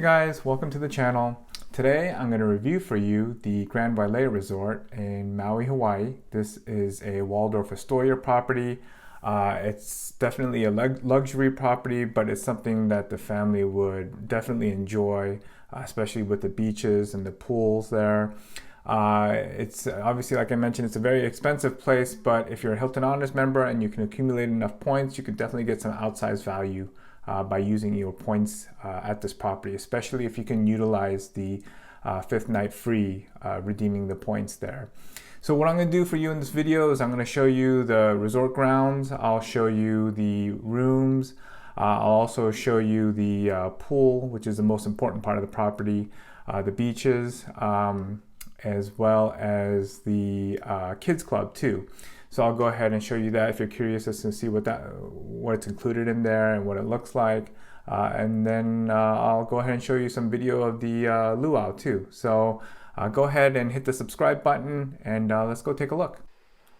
guys, welcome to the channel. Today I'm going to review for you the Grand Wailea Resort in Maui, Hawaii. This is a Waldorf Astoria property. It's definitely a luxury property, but it's something that the family would definitely enjoy, especially with the beaches and the pools there. It's obviously, like I mentioned, it's a very expensive place, but if you're a HHonors member and you can accumulate enough points, you could definitely get some outsized value by using your points at this property, especially if you can utilize the fifth night free, redeeming the points there. So what I'm going to do for you in this video is I'm going to show you the resort grounds, I'll show you the rooms, I'll also show you the pool, which is the most important part of the property, the beaches, as well as the kids club too. So I'll go ahead and show you that if you're curious as to see what's included in there and what it looks like. And then I'll go ahead and show you some video of the luau too. So go ahead and hit the subscribe button and let's go take a look.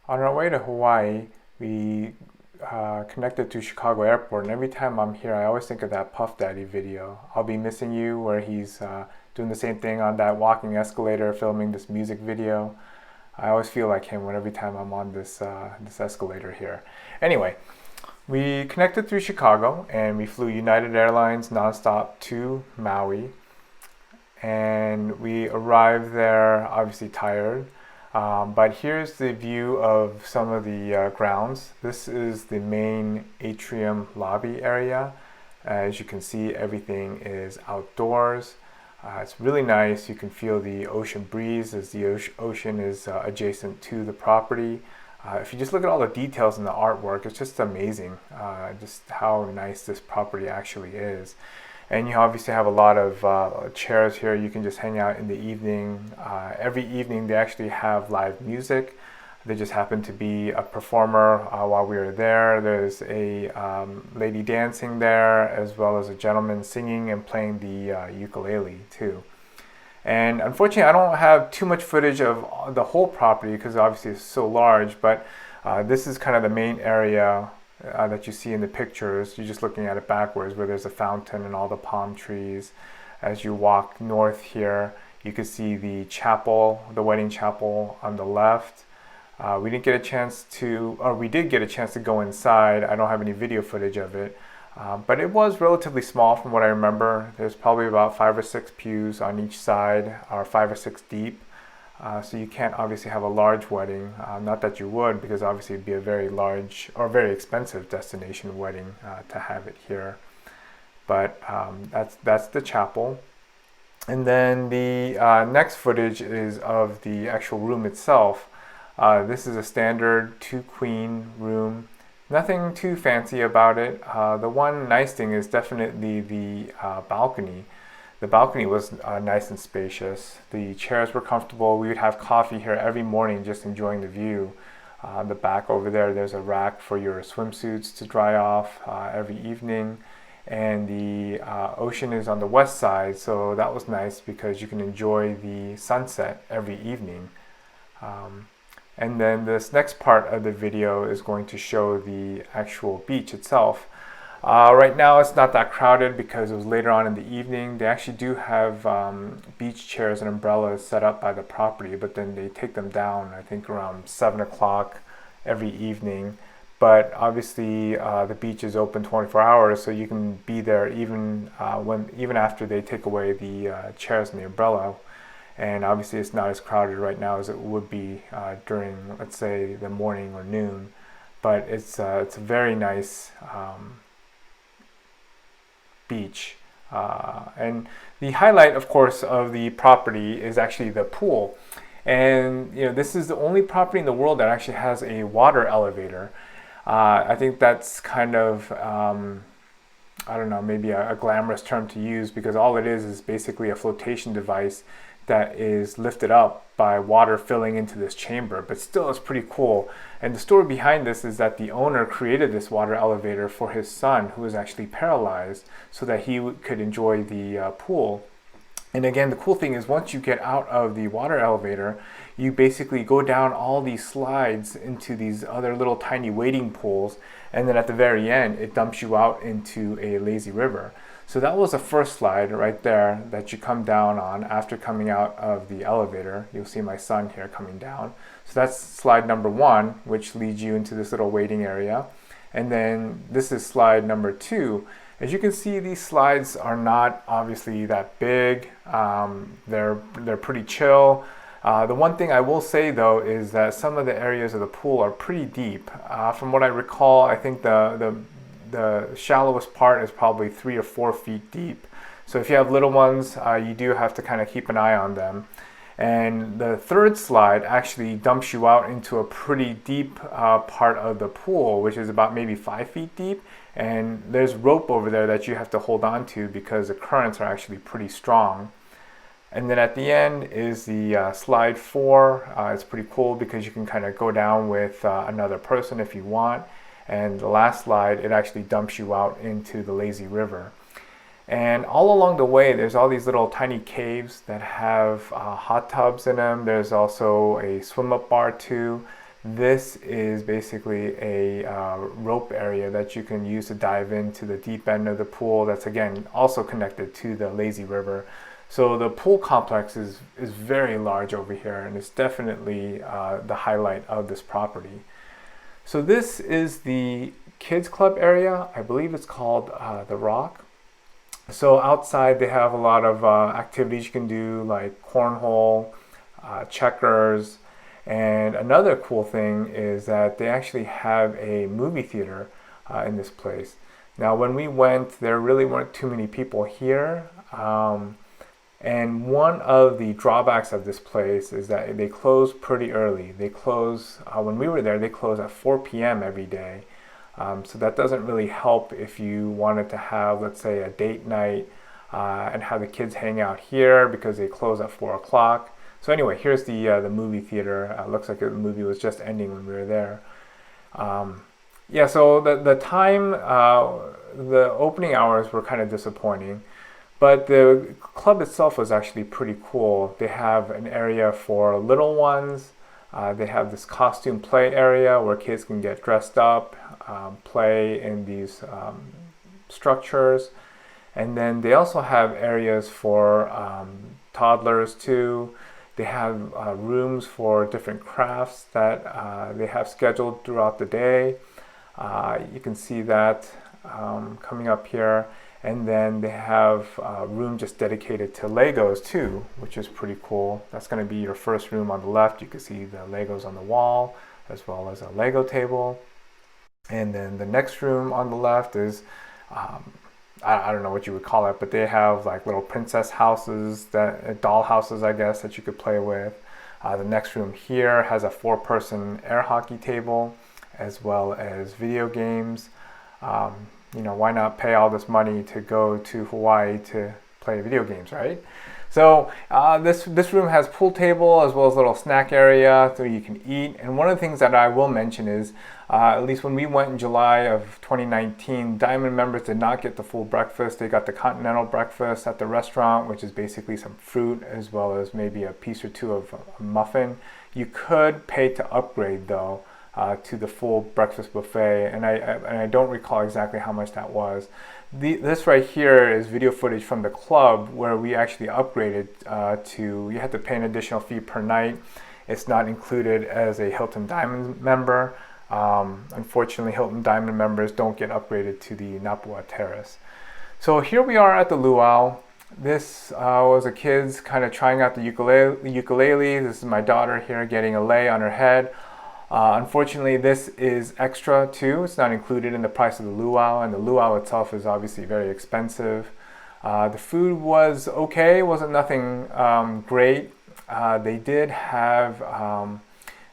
On our way to Hawaii, we connected to Chicago Airport, and every time I'm here I always think of that Puff Daddy video, I'll Be Missing You, where he's doing the same thing on that walking escalator filming this music video. I always feel like him every time I'm on this escalator here. Anyway, we connected through Chicago and we flew United Airlines nonstop to Maui. And we arrived there obviously tired. But here's the view of some of the grounds. This is the main atrium lobby area. As you can see, everything is outdoors. It's really nice. You can feel the ocean breeze as the ocean is adjacent to the property. If you just look at all the details in the artwork, it's just amazing just how nice this property actually is. And you obviously have a lot of chairs here. You can just hang out in the evening. Every evening they actually have live music. There just happened to be a performer while we were there. There's a lady dancing there, as well as a gentleman singing and playing the ukulele too. And unfortunately, I don't have too much footage of the whole property because obviously it's so large, but this is kind of the main area that you see in the pictures. You're just looking at it backwards, where there's a fountain and all the palm trees. As you walk north here, you can see the chapel, the wedding chapel on the left. We did get a chance to go inside. I don't have any video footage of it, but it was relatively small from what I remember. There's probably about 5 or 6 pews on each side, or 5 or 6 deep. So you can't obviously have a large wedding. Not that you would, because obviously it'd be a very large or very expensive destination wedding to have it here. But that's the chapel. And then the next footage is of the actual room itself. This is a standard 2-queen room. Nothing too fancy about it. The one nice thing is definitely the balcony. The balcony was nice and spacious. The chairs were comfortable. We would have coffee here every morning just enjoying the view. The back over there's a rack for your swimsuits to dry off every evening. And the ocean is on the west side, so that was nice because you can enjoy the sunset every evening. And then this next part of the video is going to show the actual beach itself. Right now it's not that crowded because it was later on in the evening. They actually do have beach chairs and umbrellas set up by the property, but then they take them down, I think around 7 o'clock every evening. But obviously the beach is open 24 hours, so you can be there even after they take away the chairs and the umbrella. And obviously it's not as crowded right now as it would be during, let's say, the morning or noon. But it's a very nice beach. And the highlight, of course, of the property is actually the pool. And this is the only property in the world that actually has a water elevator. I think that's kind of, I don't know, maybe a glamorous term to use, because all it is basically a flotation device that is lifted up by water filling into this chamber, but still it's pretty cool. And the story behind this is that the owner created this water elevator for his son, who was actually paralyzed, so that he could enjoy the pool. And again, the cool thing is once you get out of the water elevator, you basically go down all these slides into these other little tiny wading pools. And then at the very end, it dumps you out into a lazy river. So that was the first slide right there that you come down on after coming out of the elevator. You'll see my son here coming down. So that's slide number 1, which leads you into this little waiting area. And then this is slide number 2. As you can see, these slides are not obviously that big. They're pretty chill. The one thing I will say though is that some of the areas of the pool are pretty deep. From what I recall, I think the shallowest part is probably 3 or 4 feet deep. So if you have little ones, you do have to kind of keep an eye on them. And the third slide actually dumps you out into a pretty deep part of the pool, which is about maybe 5 feet deep. And there's rope over there that you have to hold on to because the currents are actually pretty strong. And then at the end is the slide 4. It's pretty cool because you can kind of go down with another person if you want. And the last slide, it actually dumps you out into the lazy river. And all along the way, there's all these little tiny caves that have hot tubs in them. There's also a swim up bar too. This is basically a rope area that you can use to dive into the deep end of the pool. That's again also connected to the lazy river. So the pool complex is very large over here, and it's definitely the highlight of this property. So this is the kids club area. I believe it's called the Rock. So outside they have a lot of activities you can do, like cornhole, checkers, and another cool thing is that they actually have a movie theater in this place. Now when we went, there really weren't too many people here, and one of the drawbacks of this place is that they close pretty early. They close, when we were there, they close at 4 p.m. every day. So that doesn't really help if you wanted to have, let's say, a date night and have the kids hang out here because they close at 4 o'clock. So anyway, here's the movie theater. Looks like the movie was just ending when we were there. Yeah, so the time, the opening hours were kind of disappointing, but the club itself was actually pretty cool. They have an area for little ones. They have this costume play area where kids can get dressed up, play in these structures. And then they also have areas for toddlers too. They have rooms for different crafts that they have scheduled throughout the day. You can see that coming up here. And then they have a room just dedicated to Legos too, which is pretty cool. That's going to be your first room on the left. You can see the Legos on the wall, as well as a Lego table. And then the next room on the left is, I don't know what you would call it, but they have like little princess houses, doll houses, I guess, that you could play with. The next room here has a 4-person air hockey table, as well as video games. You know, why not pay all this money to go to Hawaii to play video games, right? So this room has pool table as well as a little snack area so you can eat. And one of the things that I will mention is, at least when we went in July of 2019, Diamond members did not get the full breakfast. They got the continental breakfast at the restaurant, which is basically some fruit as well as maybe a piece or two of a muffin. You could pay to upgrade though. To the full breakfast buffet, and I don't recall exactly how much that was. This right here is video footage from the club where we actually upgraded to, you have to pay an additional fee per night. It's not included as a Hilton Diamond member. Unfortunately, Hilton Diamond members don't get upgraded to the Napua Terrace. So here we are at the Luau. This was the kids kind of trying out the ukulele. This is my daughter here getting a lei on her head. Unfortunately, this is extra too. It's not included in the price of the luau, and the luau itself is obviously very expensive. The food was okay, wasn't nothing great. They did have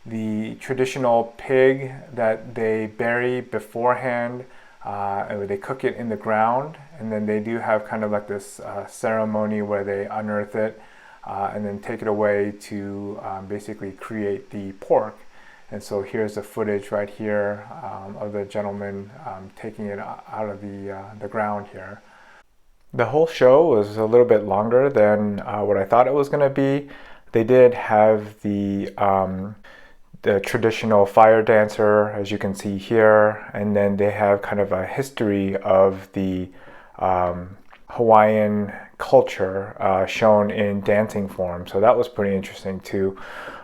the traditional pig that they bury beforehand. They cook it in the ground, and then they do have kind of like this ceremony where they unearth it and then take it away to basically create the pork. And so here's the footage right here of the gentleman taking it out of the ground here. The whole show was a little bit longer than what I thought it was going to be. They did have the traditional fire dancer, as you can see here, and then they have kind of a history of the Hawaiian culture shown in dancing form. So that was pretty interesting too.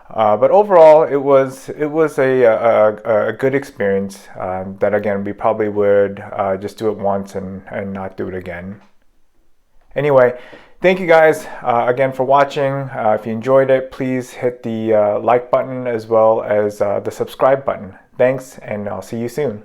But overall, it was a good experience. That again, we probably would just do it once and not do it again. Anyway, thank you guys again for watching. If you enjoyed it, please hit the like button as well as the subscribe button. Thanks, and I'll see you soon.